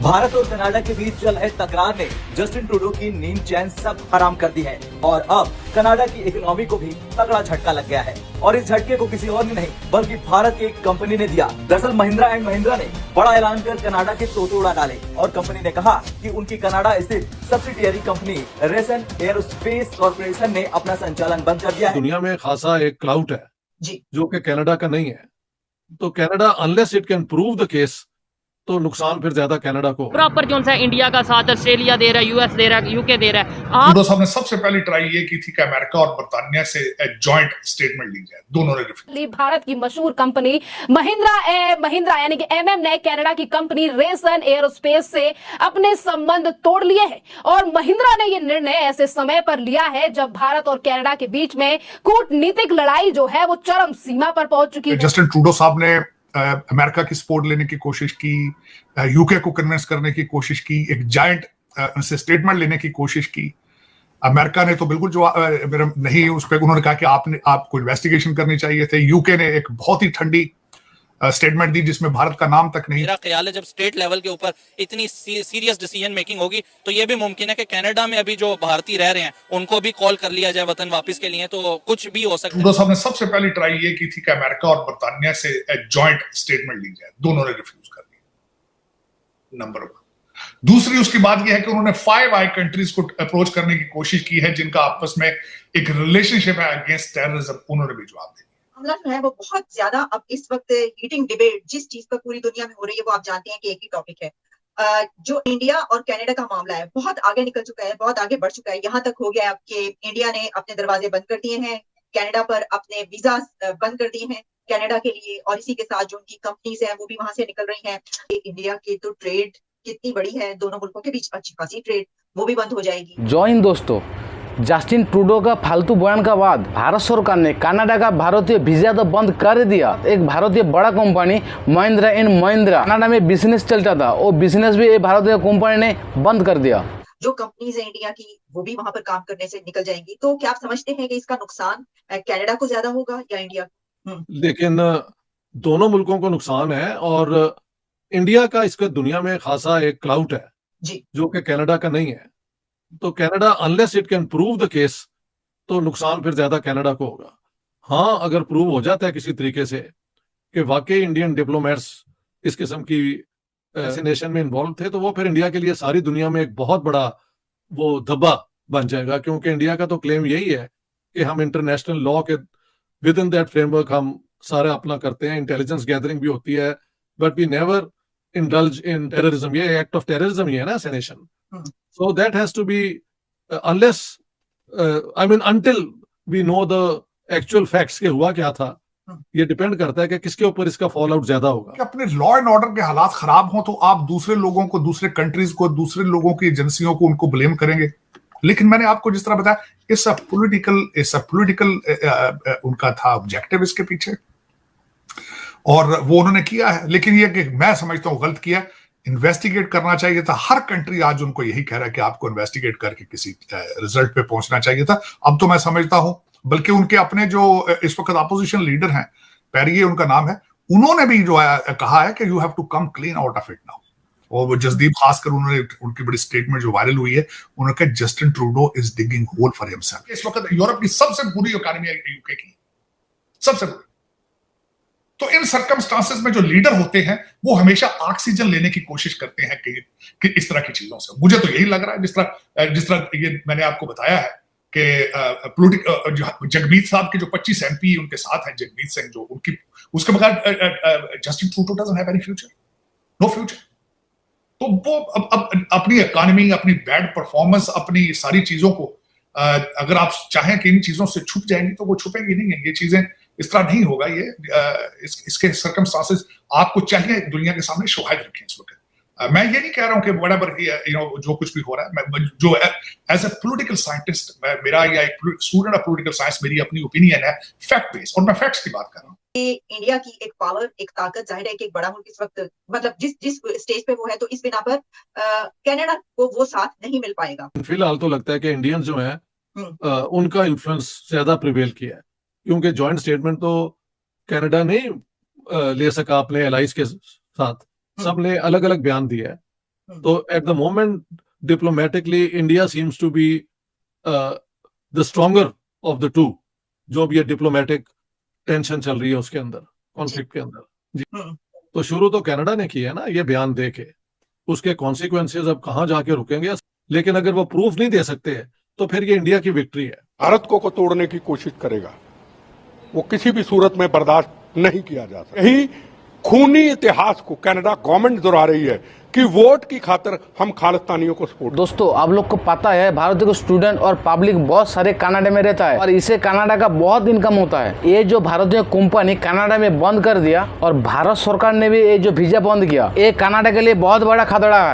भारत और कनाडा के बीच चल रहे टकराव ने जस्टिन ट्रूडो की नींद चैन सब हराम कर दी है और अब कनाडा की इकोनॉमी को भी तगड़ा झटका लग गया है। और इस झटके को किसी और ने नहीं बल्कि भारत की एक कंपनी ने दिया। दरअसल महिंद्रा एंड महिंद्रा ने बड़ा ऐलान कर कनाडा के तोते उड़ा डाले और कंपनी ने कहा कि उनकी कनाडा स्थित subsidiary company ration aerospace corporation ने अपना संचालन बंद कर दिया है। दुनिया में खासा एक क्लाउड है जी, जो कि कनाडा का नहीं है, तो Canada unless it can prove the case तो नुकसान फिर ज्यादा कनाडा को। प्रॉपर जो सा इंडिया का साथ ऑस्ट्रेलिया दे रहा है, यूएस दे रहा है, यूके दे रहा है। ट्रूडो साहब ने सबसे पहली ट्राई ये की थी कि अमेरिका और बर्तानिया से जॉइंट स्टेटमेंट ली जाए, दोनों ने रिफ्यूज। भारत की मशहूर कंपनी महिंद्रा यानी कि एमएम ने कनाडा की कंपनी रेसन एयरोस्पेस से अपने संबंध तोड़ लिए हैं और महिंद्रा ने यह निर्णय ऐसे समय पर लिया है जब भारत और कनाडा के बीच में कूटनीतिक लड़ाई जो है वो चरम सीमा पर पहुंच चुकी है। जस्टिन ट्रूडो साहब ने अमेरिका की सपोर्ट लेने की कोशिश की, यूके को कन्विंस करने की कोशिश की, एक जायंट से स्टेटमेंट लेने की कोशिश की। अमेरिका ने तो बिल्कुल जो नहीं, उस पर उन्होंने कहा कि आपको इन्वेस्टिगेशन करनी चाहिए थे। यूके ने एक बहुत ही ठंडी स्टेटमेंट दी जिसमें भारत का नाम तक नहीं। मेरा ख्याल है जब स्टेट लेवल के ऊपर इतनी सीरियस डिसीजन मेकिंग होगी तो ये भी मुमकिन है कि कनाडा में अभी जो भारतीय रह रहे हैं उनको भी कॉल कर लिया जाए वतन वापस के लिए, तो कुछ भी हो सकता है। ट्रूडो साहब ने सबसे पहली ट्राई ये की थी कि अमेरिका और बर्तानिया से जॉइंट स्टेटमेंट ली जाए, दोनों ने रिफ्यूज कर दिया, नंबर 1। दूसरी उसकी बात यह है कि उन्होंने 5 आई कंट्रीज को अप्रोच करने की कोशिश की है जिनका आपस में एक रिलेशनशिप है अगेंस्ट टेररिज्म, उन्होंने भी जवाब दिया। मामला जो है वो बहुत ज्यादा अब इस वक्त हीटिंग डिबेट जिस चीज पर पूरी दुनिया में हो रही है वो आप जानते हैं कि एक ही टॉपिक है। जो इंडिया और कनाडा का मामला है बहुत आगे निकल चुका है, बहुत आगे बढ़ चुका है। यहाँ तक हो गया कि इंडिया ने अपने दरवाजे बंद कर दिए हैं, कनाडा पर अपने वीजा बंद कर दिए हैं कनाडा के लिए, और इसी के साथ जो उनकी कंपनीज हैं वो भी वहां से निकल रही हैं। इंडिया की तो ट्रेड कितनी बड़ी है, दोनों मुल्कों के बीच अच्छी खासी ट्रेड, वो भी बंद हो जाएगी। जय हिंद दोस्तों, जस्टिन ट्रूडो का फालतू बयान का बाद भारत सरकार ने कनाडा का भारतीय वीजा तो बंद कर दिया। एक भारतीय बड़ा company Mahindra and Mahindra Canada में बिजनेस चलता था, वो बिजनेस भी भारतीय कंपनी ने बंद कर दिया। जो कंपनीज है इंडिया की वो भी वहां पर काम करने से निकल जाएंगी। तो क्या आप समझते हैं कि इसका नुकसान कनाडा को ज्यादा होगा या इंडिया को? लेकिन दोनों मुल्कों को नुकसान है और इंडिया का इसका दुनिया में खासा एक क्लाउड है जी, जो कि कनाडा का नहीं है, तो Canada unless it can prove the case तो नुकसान फिर ज्यादा कनाडा को होगा। हाँ, अगर प्रूव हो जाता है किसी तरीके से कि वाकई इंडियन डिप्लोमेट्स इस किस्म की असैसिनेशन में इन्वॉल्व थे तो वो फिर इंडिया के लिए सारी दुनिया में एक बहुत बड़ा वो धब्बा बन जाएगा, क्योंकि इंडिया का तो क्लेम यही है कि हम इंटरनेशनल लॉ के विद इन दैट फ्रेमवर्क हम सारा अपना करते हैं, इंटेलिजेंस गैदरिंग भी होती है, but we never indulge in terrorism. ये एक्ट ऑफ टेररिज्म ही है ना, assassination. So that has to be unless until we know the actual facts के हुआ क्या था, ये डिपेंड करता है कि किसके ऊपर इसका फॉल आउट ज्यादा होगा। कि अपने लॉ एंड ऑर्डर के हालात खराब हो तो आप दूसरे लोगों को, दूसरे कंट्रीज को, दूसरे लोगों की एजेंसियों को उनको ब्लेम करेंगे, लेकिन मैंने आपको जिस तरह बताया इट्स अ पॉलिटिकल उनका था ऑब्जेक्टिव इसके पीछे और वो उन्होंने किया है। लेकिन ये कि मैं समझता हूँ गलत किया, इन्वेस्टिगेट करना चाहिए था। हर कंट्री आज उनको यही कह रहा है कि आपको इन्वेस्टिगेट करके किसी रिजल्ट पे पहुंचना चाहिए था। अब तो मैं समझता हूं बल्कि उनके अपने जो इस वक्त अपोजिशन लीडर हैं, पेरिये उनका नाम है, उन्होंने भी जो है कहा है कि you have to come clean out of it now. और वो जसदीप खासकर उन्होंने उनकी बड़ी स्टेटमेंट जो वायरल हुई है, उन्होंने कहा Justin Trudeau is digging hole for himself. इस वक्त यूरोप की सबसे बुरी इकोनॉमी है यूके की, सबसे बुरी। तो इन सर्कमस्टांसेस में जो लीडर होते हैं वो हमेशा ऑक्सीजन लेने की कोशिश करते हैं कि इस तरह की चीजों से। मुझे तो यही लग रहा है जिस तरह ये मैंने आपको बताया है कि जगमीत साहब के जो 25 एमपी उनके साथ हैं, जगमीत सिंह जो उनकी, उसके बगैर Justin Trudeau doesn't have any future, no future. तो वो अब अपनी इकोनॉमी, अपनी बैड परफॉर्मेंस, अपनी सारी चीजों को अगर आप चाहें कि इन चीजों से छुप जाएंगी तो वो छुपेंगी नहीं है। ये चीजें इस तरह नहीं होगा। ये इसके सर्कमस्टांसेस आपको चाहिए दुनिया के सामने शोहायद रखें इस वक्त। मैं ये नहीं कह रहा हूं कि व्हाटएवर जो कुछ भी हो रहा है, मैं जो एज अ पॉलिटिकल साइंटिस्ट, मेरा या एक स्टूडेंट ऑफ पॉलिटिकल साइंस, मेरी अपनी ओपिनियन है फैक्ट बेस्ड, और मैं फैक्ट्स की बात कर रहा हूं। इंडिया की एक पावर, एक ताकत, जाहिर है कि एक बड़ा मुल्क इस वक्त मतलब जिस स्टेज पे वो है, तो इस बिना पर कनाडा को वो साथ नहीं मिल पाएगा। फिलहाल तो लगता है कि इंडियन जो है उनका इन्फ्लुएंस ज्यादा प्रिवेल किया है, क्योंकि जॉइंट स्टेटमेंट तो कनाडा नहीं ले सका अपने एलाइज के साथ, सबने अलग अलग बयान दिया है। तो at the moment diplomatically India seems to be the stronger of the two, जो भी ये डिप्लोमेटिक टेंशन चल रही है उसके अंदर, कॉन्फ्लिक्ट के अंदर जी। तो शुरू तो कनाडा ने किया है ना ये बयान दे के, उसके कॉन्सिक्वेंसेज अब कहां जाके रुकेंगे, लेकिन अगर वो प्रूफ नहीं दे सकते तो फिर ये इंडिया की विक्ट्री है। भारत को तोड़ने की कोशिश करेगा, वो किसी भी सूरत में बर्दाश्त नहीं किया जा सकता। यही खूनी इतिहास को कनाडा गवर्नमेंट दोहरा रही है कि वोट की खातिर हम खालिस्तानियों को सपोर्ट। दोस्तों आप लोग को पता है भारत के स्टूडेंट और पब्लिक बहुत सारे कनाडा में रहता है और इसे कनाडा का बहुत इनकम होता है। ये जो भारतीय कंपनी कनाडा में बंद कर दिया और भारत सरकार ने भी ये जो वीजा बंद किया, ये कनाडा के लिए बहुत बड़ा खतरा है।